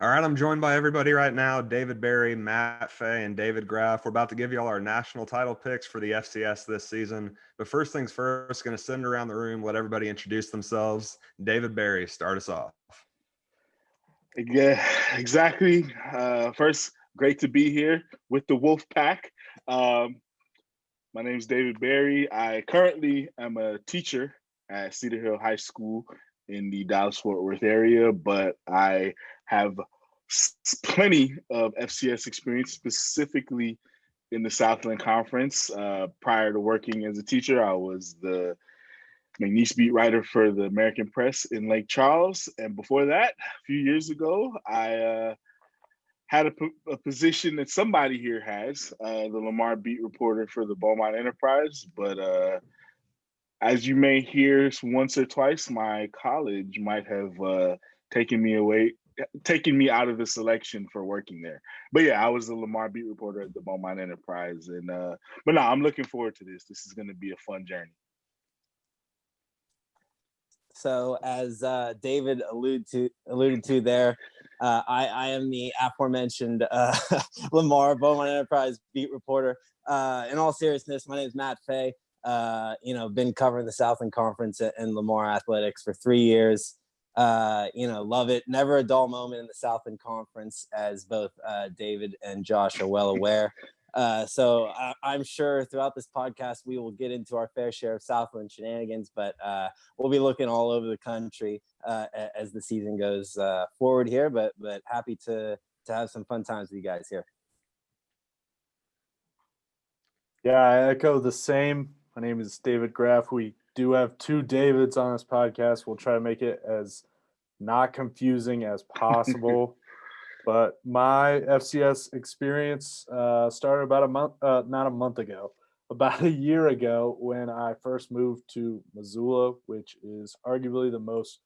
All right, I'm joined by everybody right now. David Barry, Matt Faye, and David Graf. We're about to give you all our national title picks for the FCS this season. But first things first, going to send around the room, let everybody introduce themselves. David Barry, start us off. Yeah, exactly. First, great to be here with the Wolf Pack. My name is David Barry. I currently am a teacher at Cedar Hill High School in the Dallas-Fort Worth area, but I have plenty of FCS experience, specifically in the Southland Conference. Prior to working as a teacher, I was the McNeese beat writer for the American Press in Lake Charles. And before that, a few years ago, I had a position that somebody here has, the Lamar beat reporter for the Beaumont Enterprise. But as you may hear once or twice, my college might have taken me out of the selection for working there. But yeah, I was the Lamar beat reporter at the Beaumont Enterprise. And but no, I'm looking forward to this. This is going to be a fun journey. So as David alluded to there, I am the aforementioned Lamar Beaumont Enterprise beat reporter. In all seriousness, my name is Matt Faye. Been covering the Southland Conference and Lamar Athletics for 3 years. Love it. Never a dull moment in the Southland Conference, as both David and Josh are well aware. So I'm sure throughout this podcast, we will get into our fair share of Southland shenanigans, but we'll be looking all over the country as the season goes forward here, but happy to have some fun times with you guys here. Yeah, I echo the same. My name is David Graf. We do have two Davids on this podcast. We'll try to make it as not confusing as possible. But my FCS experience started about about a year ago when I first moved to Missoula, which is arguably the most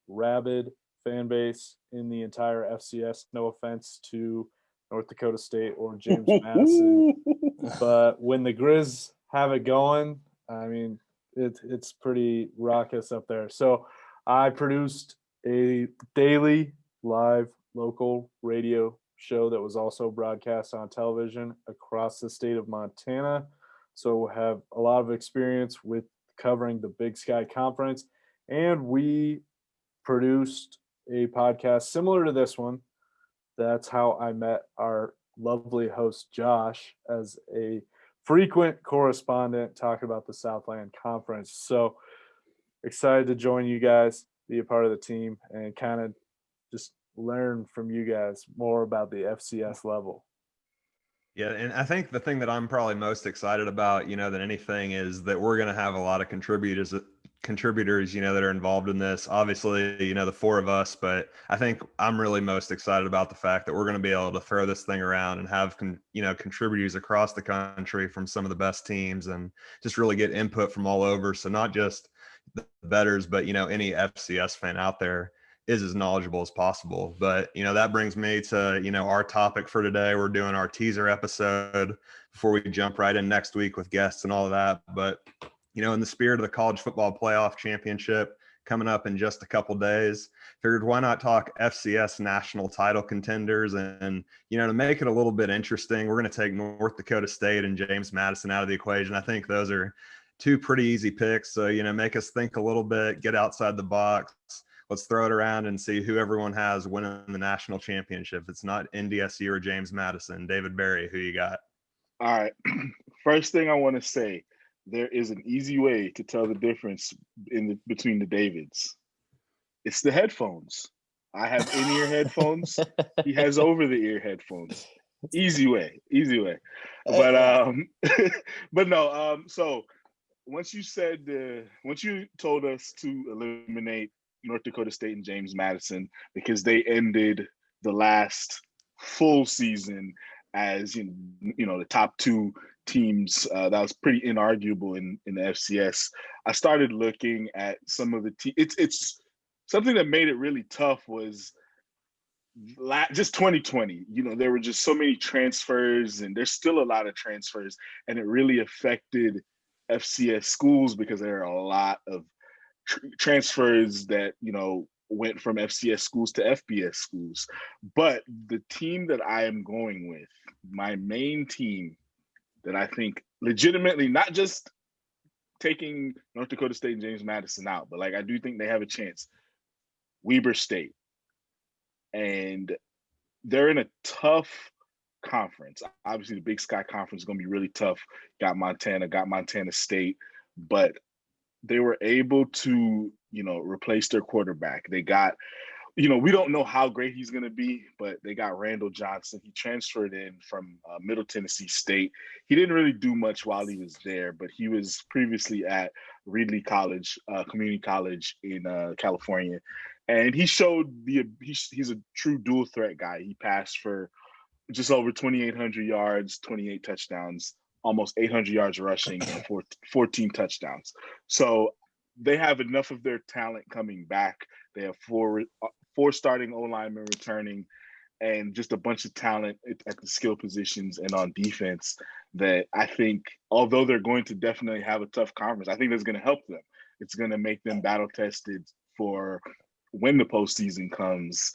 rabid fan base in the entire FCS. No offense to North Dakota State or James Madison. But when the Grizz have it going, I mean, it's pretty raucous up there. So I produced a daily live local radio show that was also broadcast on television across the state of Montana. So have a lot of experience with covering the Big Sky Conference. And we produced a podcast similar to this one. That's how I met our lovely host, Josh, as a frequent correspondent talking about the Southland Conference. So excited to join you guys, be a part of the team, and kind of just learn from you guys more about the FCS level. Yeah, and I think the thing that I'm probably most excited about, than anything is that we're going to have a lot of contributors, that are involved in this. Obviously, the four of us, but I think I'm really most excited about the fact that we're going to be able to throw this thing around and have, contributors across the country from some of the best teams and just really get input from all over. So not just the bettors, but, any FCS fan out there is as knowledgeable as possible. But, that brings me to, our topic for today. We're doing our teaser episode before we jump right in next week with guests and all of that. But, in the spirit of the college football playoff championship coming up in just a couple days, figured why not talk FCS national title contenders and, to make it a little bit interesting, we're going to take North Dakota State and James Madison out of the equation. I think those are two pretty easy picks. So, make us think a little bit, get outside the box. Let's throw it around and see who everyone has winning the national championship. It's not NDSU or James Madison. David Barry, who you got? All right. First thing I want to say, there is an easy way to tell the difference between the Davids. It's the headphones. I have in-ear headphones. He has over-the-ear headphones. Easy way. But but no. So once you told us to eliminate North Dakota State and James Madison because they ended the last full season as the top two teams, that was pretty inarguable in the FCS. I started looking at some of the it's something that made it really tough was just 2020. There were just so many transfers, and there's still a lot of transfers, and it really affected FCS schools because there are a lot of transfers that went from FCS schools to FBS schools. But the team that I am going with, my main team that I think legitimately, not just taking North Dakota State and James Madison out, but like I do think they have a chance. Weber State. And they're in a tough conference. Obviously, the Big Sky Conference is going to be really tough. Got Montana State, but they were able to, replace their quarterback. They got, we don't know how great he's going to be, but they got Randall Johnson. He transferred in from Middle Tennessee State. He didn't really do much while he was there, but he was previously at Reedley College, community college in California. And he showed he's a true dual threat guy. He passed for just over 2,800 yards, 28 touchdowns, almost 800 yards rushing, and 14 touchdowns. So they have enough of their talent coming back. They have four starting O-linemen returning, and just a bunch of talent at the skill positions and on defense that I think, although they're going to definitely have a tough conference, I think that's going to help them. It's going to make them battle tested for when the postseason comes.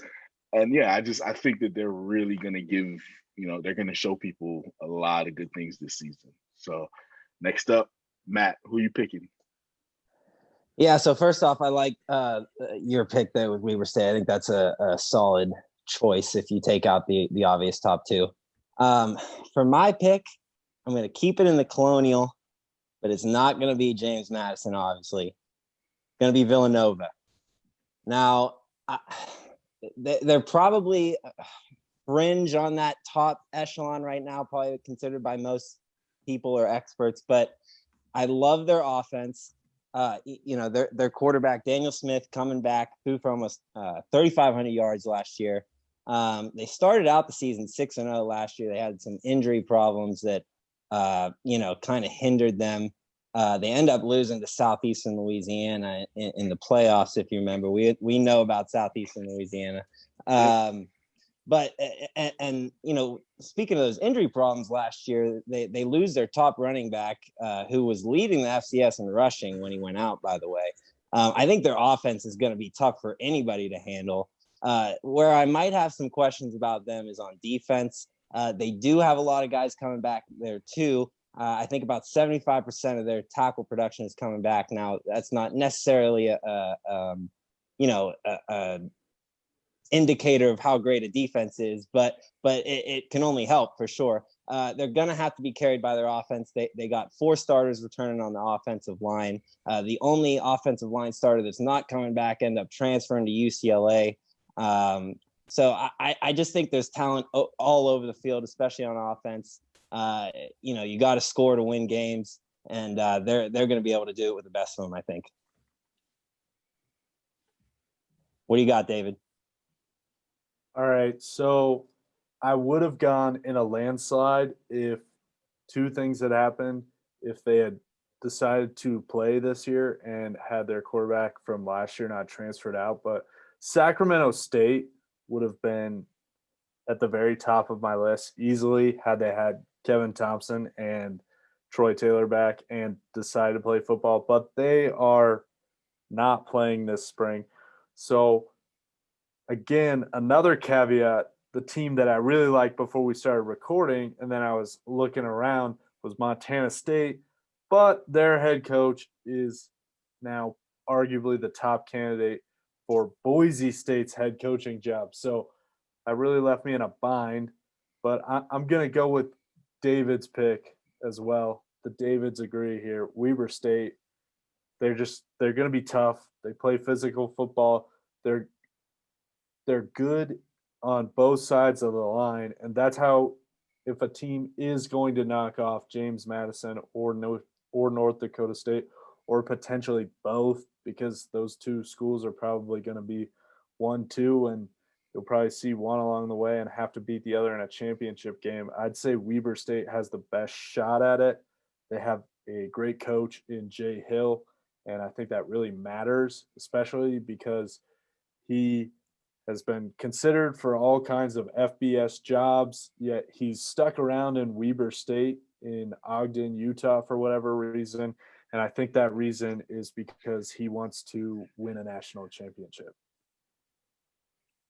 And yeah, I think that they're really going to give, they're going to show people a lot of good things this season. So next up, Matt, who are you picking? Yeah, so first off, I like your pick there with Weber State. I think that's a solid choice if you take out the obvious top two. For my pick, I'm going to keep it in the Colonial, but it's not going to be James Madison, obviously. It's going to be Villanova. Now, they're probably fringe on that top echelon right now, probably considered by most people or experts, but I love their offense. Their quarterback, Daniel Smith, coming back, threw for almost 3,500 yards last year. They started out the season 6-0 last year. They had some injury problems that, kind of hindered them. They end up losing to Southeastern Louisiana in the playoffs, if you remember. We know about Southeastern Louisiana. But speaking of those injury problems last year, they lose their top running back, who was leading the FCS in rushing when he went out, by the way. I think their offense is going to be tough for anybody to handle. Where I might have some questions about them is on defense. They do have a lot of guys coming back there too. I think about 75% of their tackle production is coming back now. That's not necessarily a indicator of how great a defense is, but it can only help for sure. They're going to have to be carried by their offense. They got 4 starters returning on the offensive line. The only offensive line starter that's not coming back ended up transferring to UCLA. So I just think there's talent all over the field, especially on offense. You got to score to win games, and they're going to be able to do it with the best of them, I think. What do you got, David? All right, so I would have gone in a landslide if 2 things had happened. If they had decided to play this year and had their quarterback from last year not transferred out, but Sacramento State would have been at the very top of my list easily had they had Kevin Thompson and Troy Taylor back and decided to play football, but they are not playing this spring. So again, another caveat, the team that I really liked before we started recording, and then I was looking around, was Montana State, but their head coach is now arguably the top candidate for Boise State's head coaching job. So that really left me in a bind, but I'm going to go with David's pick as well. The Davids agree here. Weber State, they're going to be tough. They play physical football. They're good on both sides of the line, and that's how, if a team is going to knock off James Madison or North Dakota State, or potentially both, because those 2 schools are probably going to be 1-2, and you'll probably see one along the way and have to beat the other in a championship game. I'd say Weber State has the best shot at it. They have a great coach in Jay Hill, and I think that really matters, especially because he has been considered for all kinds of FBS jobs, yet he's stuck around in Weber State in Ogden, Utah for whatever reason. And I think that reason is because he wants to win a national championship.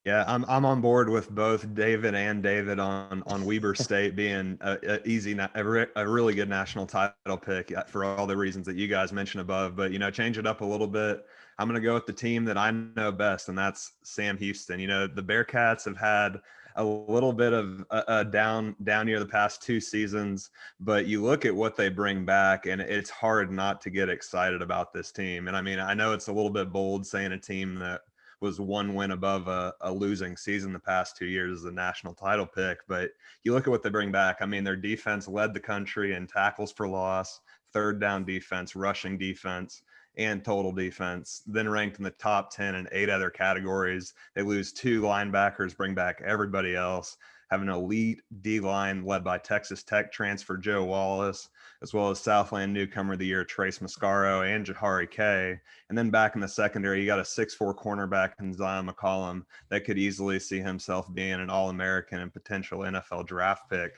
Yeah, I'm on board with both David and David on Weber State being a really good national title pick for all the reasons that you guys mentioned above. But change it up a little bit. I'm going to go with the team that I know best, and that's Sam Houston. The Bearcats have had a little bit of a down year the past 2 seasons, but you look at what they bring back, and it's hard not to get excited about this team. And I mean, I know it's a little bit bold saying a team that was one win above a losing season the past 2 years as a national title pick. But you look at what they bring back. I mean, their defense led the country in tackles for loss, third down defense, rushing defense, and total defense, then ranked in the top 10 in 8 other categories. They lose 2 linebackers, bring back everybody else, have an elite D-line led by Texas Tech transfer Joe Wallace, as well as Southland newcomer of the year Trace Mascaro and Jahari Kay. And then back in the secondary, you got a 6'4" cornerback in Zion McCollum that could easily see himself being an All-American and potential NFL draft pick,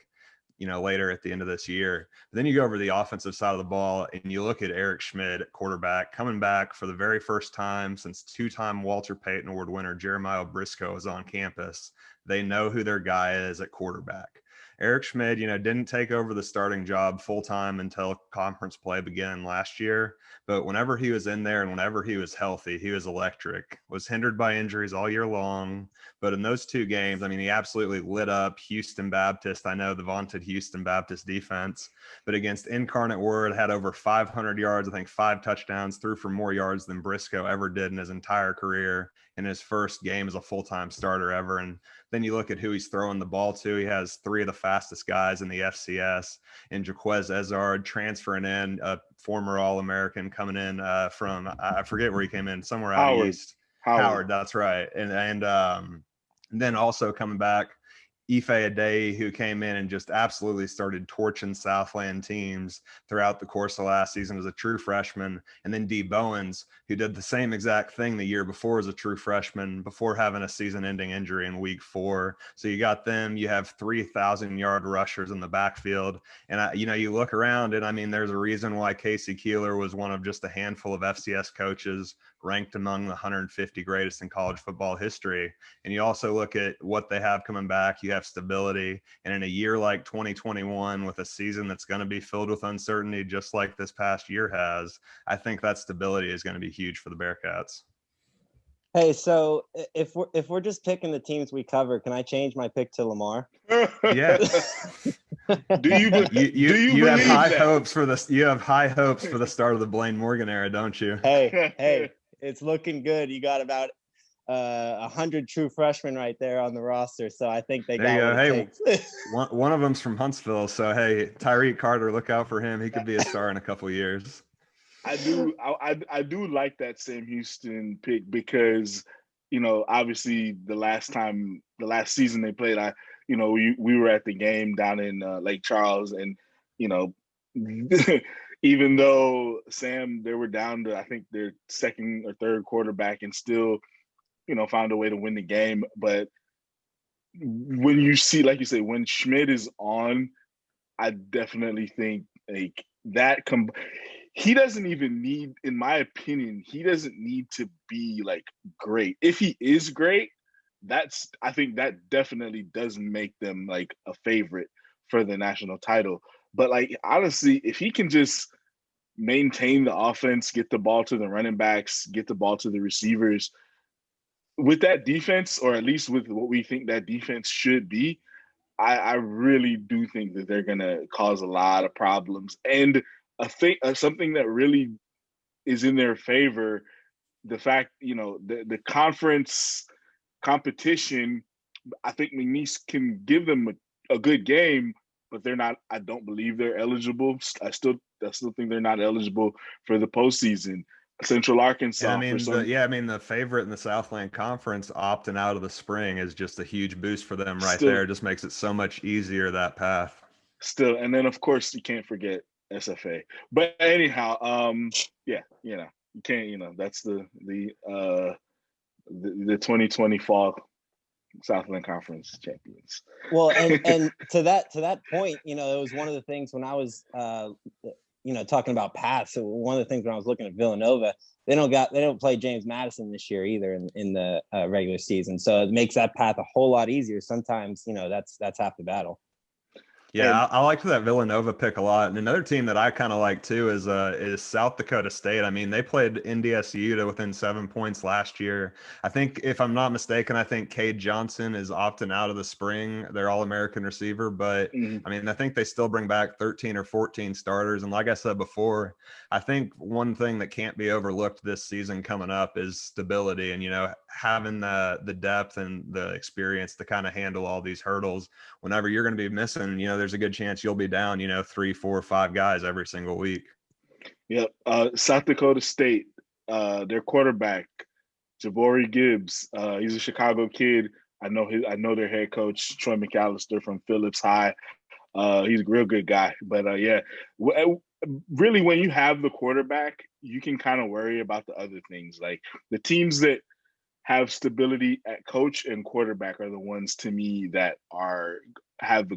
later at the end of this year. But then you go over to the offensive side of the ball and you look at Eric Schmid at quarterback, coming back for the very first time since 2-time Walter Payton Award winner Jeremiah Briscoe is on campus. They know who their guy is at quarterback. Eric Schmid, didn't take over the starting job full-time until conference play began last year. But whenever he was in there and whenever he was healthy, he was electric, was hindered by injuries all year long. But in those 2 games, I mean, he absolutely lit up Houston Baptist. I know the vaunted Houston Baptist defense, but against Incarnate Word, had over 500 yards, I think 5 touchdowns, threw for more yards than Briscoe ever did in his entire career in his first game as a full-time starter ever. And then you look at who he's throwing the ball to. He has 3 of the fastest guys in the FCS, and Jaquez Ezard transferring in, a former All-American coming in from, I forget where he came in, somewhere out east. Howard, that's right. And then also coming back, Ife Adey, who came in and just absolutely started torching Southland teams throughout the course of last season as a true freshman. And then D. Bowens, who did the same exact thing the year before as a true freshman before having a season-ending injury in week 4. So you got them. You have 3,000-yard rushers in the backfield. And, you look around and, I mean, there's a reason why Casey Keeler was one of just a handful of FCS coaches ranked among the 150 greatest in college football history. And you also look at what they have coming back. You have stability. And in a year like 2021, with a season that's going to be filled with uncertainty, just like this past year has, I think that stability is going to be huge for the Bearcats. Hey, so if we're just picking the teams we cover, can I change my pick to Lamar? Yeah. Do you have high that? hopes for this? You have high hopes for the start of the Blaine Morgan era, don't you? Hey, it's looking good. You got about 100 true freshmen right there on the roster, so I think they got what it takes. one of them's from Huntsville, so hey, Tyreek Carter, look out for him. He could be a star in a couple of years. I do like that Sam Houston pick because, obviously the last season they played, we were at the game down in Lake Charles, and even though they were down to, I think, their second or third quarterback, and still, found a way to win the game. But when you see, like you say, when Schmid is on, I definitely think like that. He doesn't even need, in my opinion, he doesn't need to be like great. If he is great, I think that definitely does make them like a favorite for the national title. But like, honestly, if he can just maintain the offense, get the ball to the running backs, get the ball to the receivers with that defense, or at least with what we think that defense should be, I really do think that they're going to cause a lot of problems. And something that really is in their favor, the fact, the conference competition, I think McNeese can give them a good game, but they're not, I don't believe they're eligible. I still think they're not eligible for the postseason. Central Arkansas. The favorite in the Southland Conference opting out of the spring is just a huge boost for them there. It just makes it so much easier, that path. Still, and then of course you can't forget SFA. But anyhow, you can't, that's the 2020 fall Southland Conference champions. Well, and to that point, it was one of the things when I was talking about paths. So one of the things when I was looking at Villanova, they don't play James Madison this year either in the regular season. So it makes that path a whole lot easier. Sometimes, that's half the battle. Yeah, I liked that Villanova pick a lot. And another team that I kind of like too is South Dakota State. I mean, they played NDSU to within 7 points last year. I think, if I'm not mistaken, I think Cade Johnson is opting out of the spring, their All-American receiver. But I mean, I think they still bring back 13 or 14 starters. And like I said before, I think one thing that can't be overlooked this season coming up is stability, and having the depth and the experience to kind of handle all these hurdles. Whenever you're going to be missing, there's a good chance you'll be down, 3, 4, 5 guys every single week. Yep. South Dakota State, their quarterback, Jabari Gibbs, he's a Chicago kid. I know their head coach, Troy McAllister from Phillips High. He's a real good guy. But really, when you have the quarterback, you can kind of worry about the other things. Like the teams that have stability at coach and quarterback are the ones, to me, that have the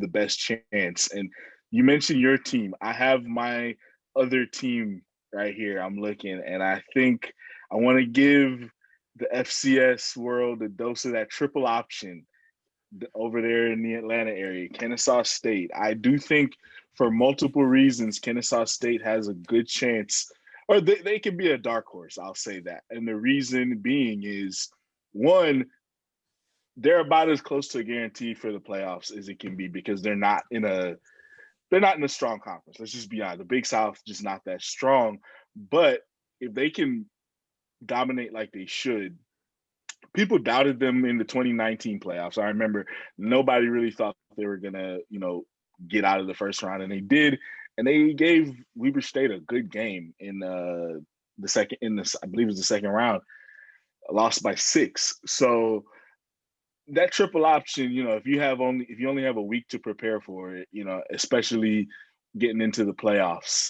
best chance. And you mentioned your team. I have my other team right here. I'm looking, and I think I want to give the FCS world a dose of that triple option over there in the Atlanta area, Kennesaw State. I do think, for multiple reasons, Kennesaw State has a good chance, or they can be a dark horse, I'll say that. And the reason being is, one, they're about as close to a guarantee for the playoffs as it can be, because they're not in a strong conference. Let's just be honest. The Big South just not that strong. But if they can dominate like they should, people doubted them in the 2019 playoffs. I remember nobody really thought they were gonna, get out of the first round, and they did. And they gave Weber State a good game in I believe it was the second round, lost by 6. So that triple option, if you only have a week to prepare for it, especially getting into the playoffs,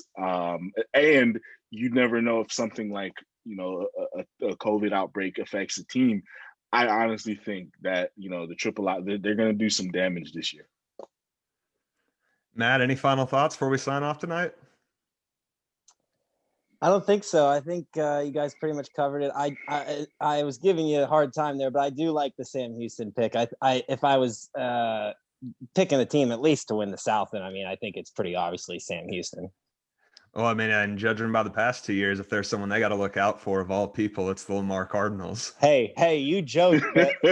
and you never know if something like, a COVID outbreak affects the team. I honestly think that, the triple out, they're going to do some damage this year. Matt, any final thoughts before we sign off tonight? I don't think so. I think you guys pretty much covered it. I was giving you a hard time there, but I do like the Sam Houston pick. If I was picking a team at least to win the South, then I think it's pretty obviously Sam Houston. Well, and judging by the past 2 years, if there's someone they got to look out for, of all people, it's the Lamar Cardinals. Hey, you joke, but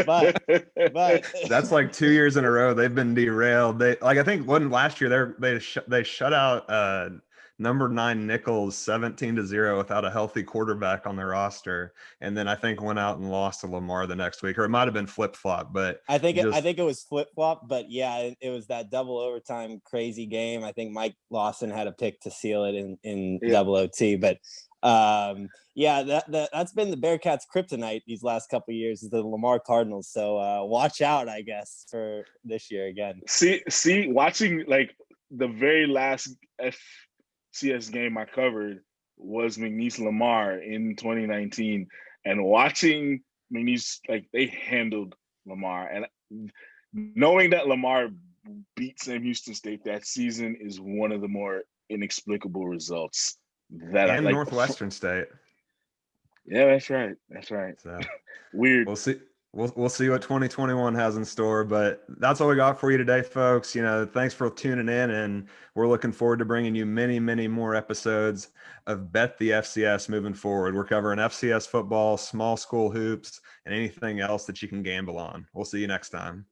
that's like 2 years in a row they've been derailed. I think last year they shut out number 9 Nichols 17-0 without a healthy quarterback on their roster, and then I think went out and lost to Lamar the next week, or it might have been flip-flop. But I think it was flip-flop. But yeah, it was that double overtime crazy game. I think Mike Lawson had a pick to seal it in double OT. But that's been the Bearcats' kryptonite these last couple of years, is the Lamar Cardinals. So watch out, I guess, for this year again. See, watching like the very last FCS game I covered was McNeese Lamar in 2019, and watching McNeese, like, they handled Lamar, and knowing that Lamar beat Sam Houston State that season is one of the more inexplicable results that and Northwestern State. Yeah, that's right. So, weird. We'll see. We'll see what 2021 has in store, but that's all we got for you today, folks. Thanks for tuning in, and we're looking forward to bringing you many, many more episodes of Bet the FCS moving forward. We're covering FCS football, small school hoops, and anything else that you can gamble on. We'll see you next time.